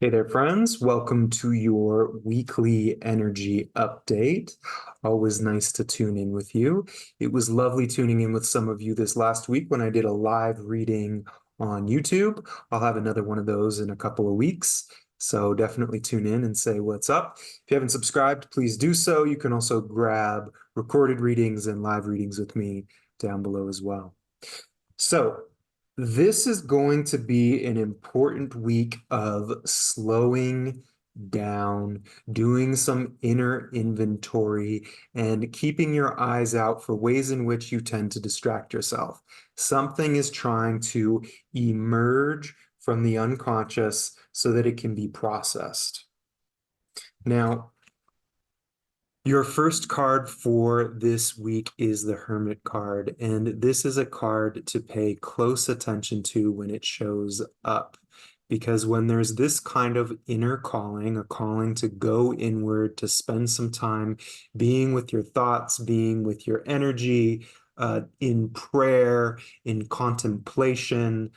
Hey there, friends. Welcome to your weekly energy update. Always nice to tune in with you. It was lovely tuning in with some of you this last week when I did a live reading on YouTube. I'll have another one of those in a couple of weeks. So definitely tune in and say what's up. If you haven't subscribed, please do so. You can also grab recorded readings and live readings with me down below as well. So, this is going to be an important week of slowing down, doing some inner inventory, and keeping your eyes out for ways in which you tend to distract yourself. Something is trying to emerge from the unconscious so that it can be processed. Now, your first card for this week is the Hermit card, and this is a card to pay close attention to when it shows up. Because when there's this kind of inner calling, a calling to go inward, to spend some time being with your thoughts, being with your energy, in prayer, in contemplation,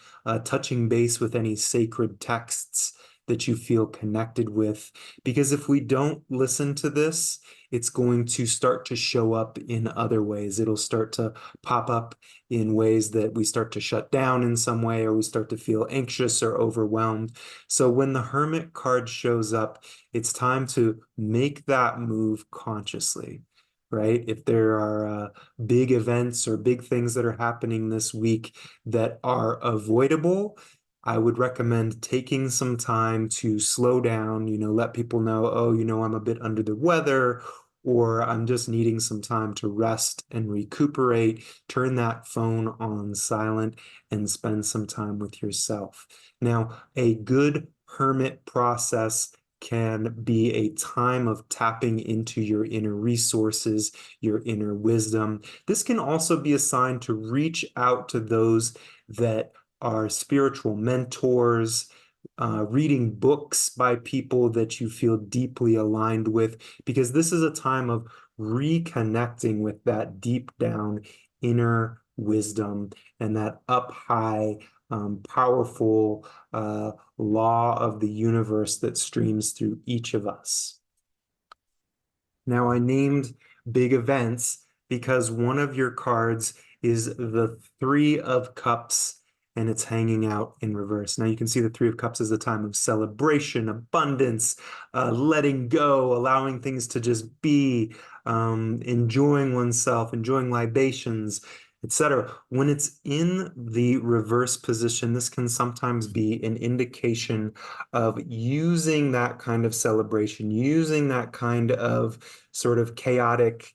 touching base with any sacred texts that you feel connected with. Because if we don't listen to this, it's going to start to show up in other ways. It'll start to pop up in ways that we start to shut down in some way, or we start to feel anxious or overwhelmed. So when the Hermit card shows up, it's time to make that move consciously, right? If there are big events or big things that are happening this week that are avoidable, I would recommend taking some time to slow down, let people know, oh, I'm a bit under the weather, or I'm just needing some time to rest and recuperate. Turn that phone on silent and spend some time with yourself. Now, a good hermit process can be a time of tapping into your inner resources, your inner wisdom. This can also be a sign to reach out to those that are spiritual mentors, reading books by people that you feel deeply aligned with, because this is a time of reconnecting with that deep down inner wisdom and that up high, powerful law of the universe that streams through each of us. Now, I named big events because one of your cards is the Three of Cups, and it's hanging out in reverse. Now you can see the Three of Cups is a time of celebration, abundance, letting go, allowing things to just be, enjoying oneself, enjoying libations, etc. When it's in the reverse position, this can sometimes be an indication of using that kind of celebration, using that kind of sort of chaotic,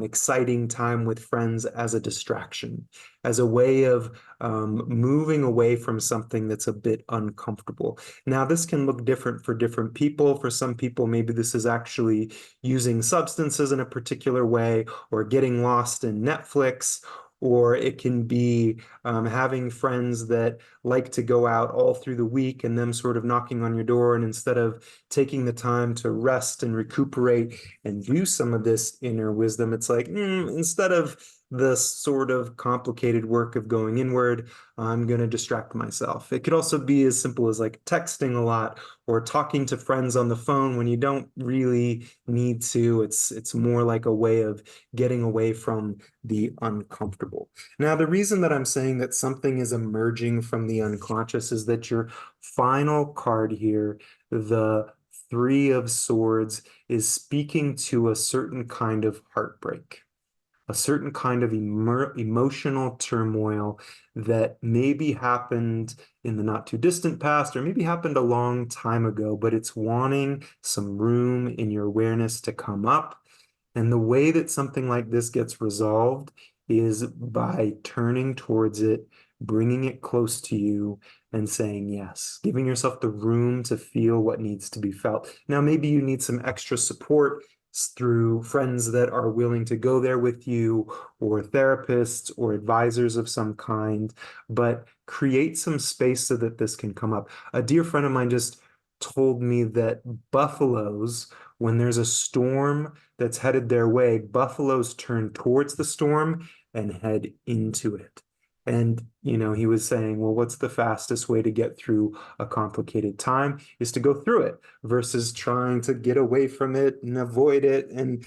exciting time with friends as a distraction, as a way of moving away from something that's a bit uncomfortable. Now, this can look different for different people. For some people, maybe this is actually using substances in a particular way, or getting lost in Netflix, or it can be having friends that like to go out all through the week and them sort of knocking on your door. And instead of taking the time to rest and recuperate and do some of this inner wisdom, it's like, instead of the sort of complicated work of going inward, I'm going to distract myself. It could also be as simple as like texting a lot or talking to friends on the phone when you don't really need to. It's more like a way of getting away from the uncomfortable. Now, the reason that I'm saying that something is emerging from the unconscious is that your final card here, the Three of Swords, is speaking to a certain kind of heartbreak, a certain kind of emotional turmoil that maybe happened in the not too distant past, or maybe happened a long time ago, but it's wanting some room in your awareness to come up. And the way that something like this gets resolved is by turning towards it, bringing it close to you, and saying yes, giving yourself the room to feel what needs to be felt. Now, maybe you need some extra support through friends that are willing to go there with you, or therapists or advisors of some kind, but create some space so that this can come up. A dear friend of mine just told me that buffaloes, when there's a storm that's headed their way, buffaloes turn towards the storm and head into it. And, he was saying, well, what's the fastest way to get through a complicated time is to go through it versus trying to get away from it and avoid it and,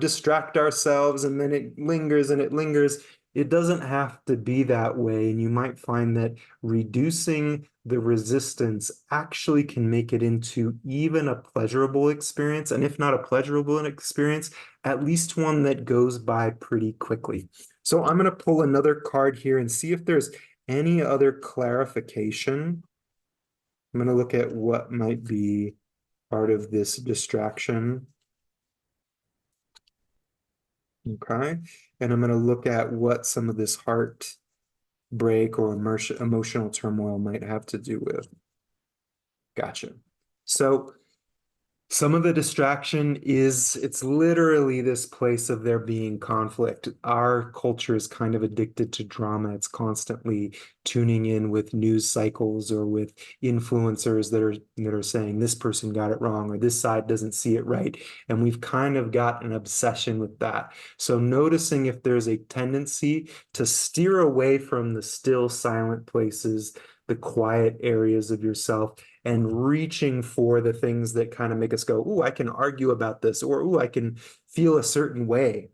distract ourselves and then it lingers and it lingers. It doesn't have to be that way. And you might find that reducing the resistance actually can make it into even a pleasurable experience. And if not a pleasurable experience, at least one that goes by pretty quickly. So I'm going to pull another card here and see if there's any other clarification. I'm going to look at what might be part of this distraction. Okay. And I'm going to look at what some of this heartbreak or emotional turmoil might have to do with. Gotcha. So some of the distraction is it's literally this place of there being conflict. Our culture is kind of addicted to drama. It's constantly tuning in with news cycles or with influencers that are saying this person got it wrong or this side doesn't see it right. And we've kind of got an obsession with that. So noticing if there's a tendency to steer away from the still silent places, the quiet areas of yourself, and reaching for the things that kind of make us go, ooh, I can argue about this, or ooh, I can feel a certain way.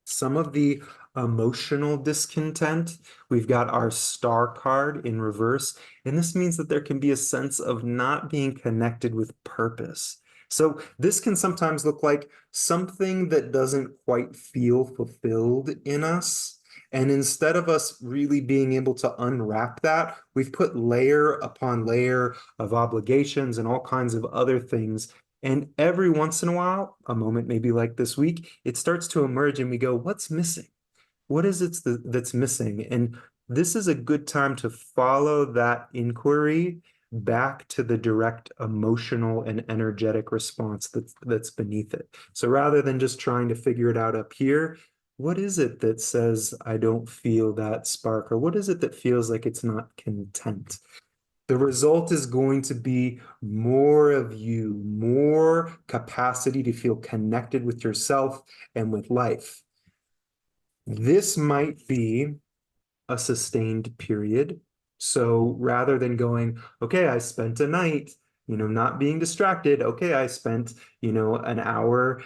Some of the emotional discontent, we've got our star card in reverse, and this means that there can be a sense of not being connected with purpose. So this can sometimes look like something that doesn't quite feel fulfilled in us. And instead of us really being able to unwrap that, we've put layer upon layer of obligations and all kinds of other things. And every once in a while, a moment maybe like this week, it starts to emerge and we go, what's missing? What is it that's missing? And this is a good time to follow that inquiry back to the direct emotional and energetic response that's beneath it. So rather than just trying to figure it out up here, what is it that says I don't feel that spark? Or what is it that feels like it's not content? The result is going to be more of you, more capacity to feel connected with yourself and with life. This might be a sustained period. So rather than going, okay, I spent a night, not being distracted. Okay, I spent, an hour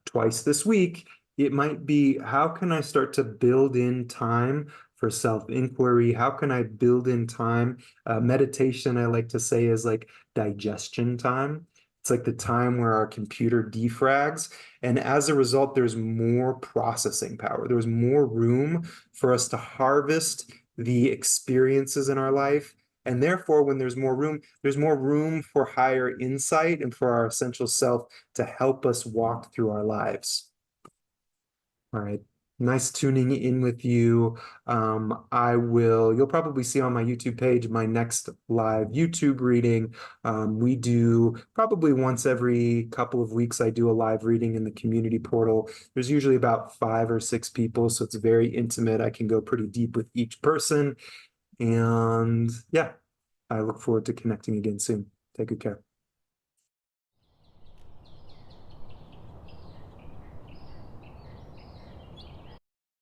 twice this week. It might be, how can I start to build in time for self-inquiry? How can I build in time? Meditation, I like to say, is like digestion time. It's like the time where our computer defrags. And as a result, there's more processing power. There's more room for us to harvest the experiences in our life. And therefore, when there's more room for higher insight and for our essential self to help us walk through our lives. All right. Nice tuning in with you. You'll probably see on my YouTube page my next live YouTube reading. We do probably once every couple of weeks, I do a live reading in the community portal. There's usually about 5 or 6 people, so it's very intimate. I can go pretty deep with each person. And yeah, I look forward to connecting again soon. Take good care.